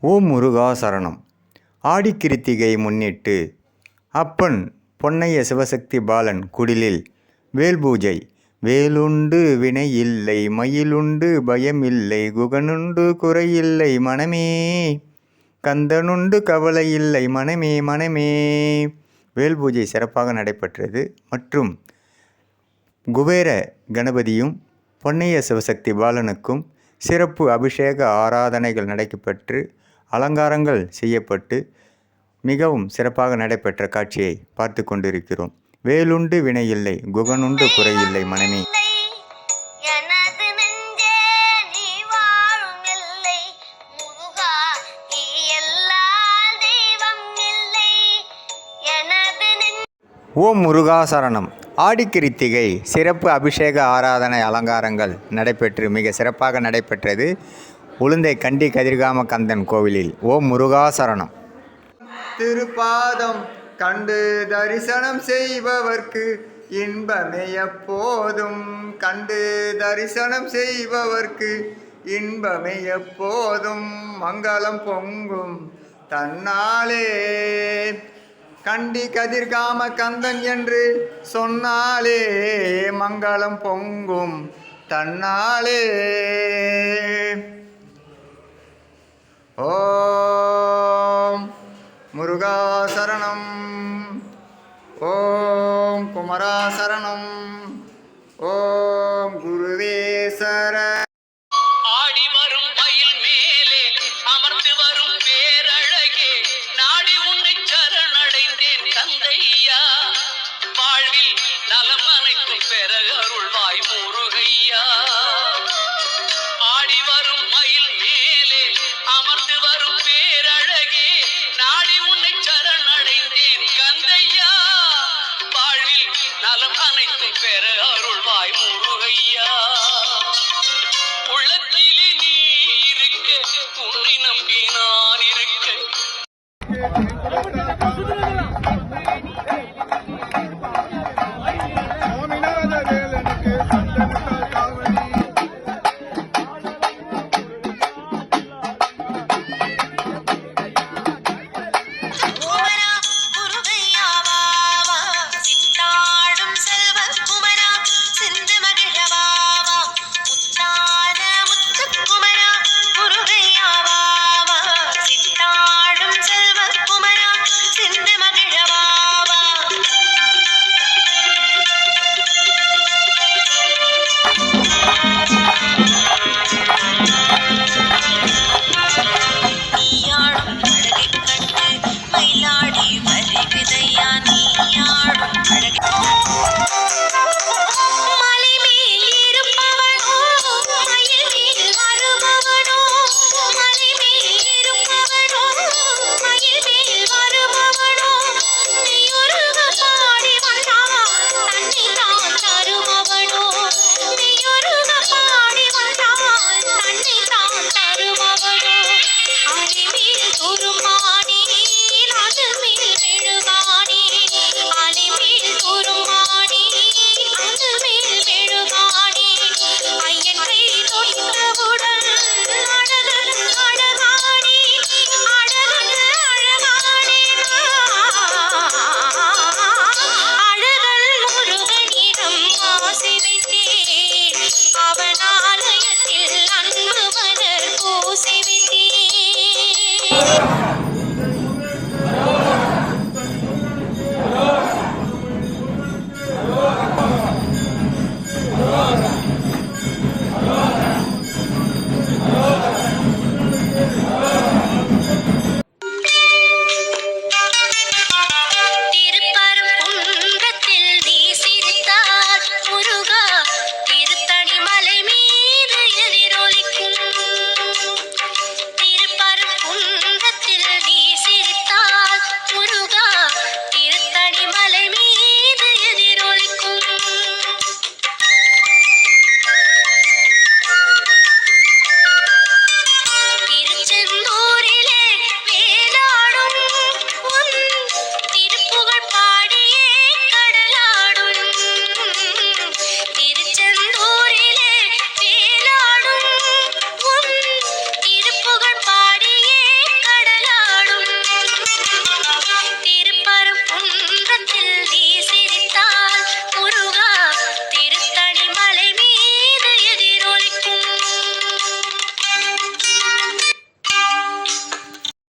ஓம் முருகா சரணம். ஆடிக்கிருத்திகை முன்னிட்டு அப்பன் பொன்னைய சிவசக்தி பாலன் குடிலில் வேல் பூஜை. வேலுண்டு வினை இல்லை, மயிலுண்டு பயமில்லை, குகனுண்டு குறையில்லை மனமே, கந்தனுண்டு கவலை இல்லை மனமே மனமே. வேல் பூஜை சிறப்பாக நடைபெற்றது. மற்றும் குபேர கணபதியும் பொன்னைய சிவசக்தி பாலனுக்கும் சிறப்பு அபிஷேக ஆராதனைகள் நடைபெற்று அலங்காரங்கள் செய்யப்பட்டு மிகவும் சிறப்பாக நடைபெற்ற காட்சியை பார்த்து கொண்டிருக்கிறோம். வேலுண்டு வினையில்லை, குகனுண்டு குறையில்லை மனமே. ஓம் முருகா சரணம். ஆடிக்கிருத்திகை சிறப்பு அபிஷேக ஆராதனை அலங்காரங்கள் நடைபெற்று மிக சிறப்பாக நடைபெற்றது உளுந்தை கண்டி கதிர்காம கந்தன் கோவிலில். ஓம் முருகா சரணம். திருப்பாதம் கண்டு தரிசனம் செய்பவர்க்கு இன்பமே எப்போதும், கண்டு தரிசனம் செய்பவர்க்கு இன்பமே எப்போதும், மங்களம் பொங்கும் தன்னாலே. கண்டி கதிர்காம கந்தன் என்று சொன்னாலே மங்களம் பொங்கும் தன்னாலே. ஓம் முருகா சரணம். ஓம் குமரா சரணம். ஓம் குருவே சரணம். நலம் அனைத்தும் பெற அருள்வாய் முருகையா. ஆடி வரும் மயில் மேலே அமர்ந்து வரும் பேரழகே, நாடி உன்னை சரணடைந்தேன் கந்தையா. வாழ்வில் நலம் அனைத்தும் பெற அருள்வாய் முருகையா. உள்ளத்திலே நீ இருக்க உன்னை நம்பி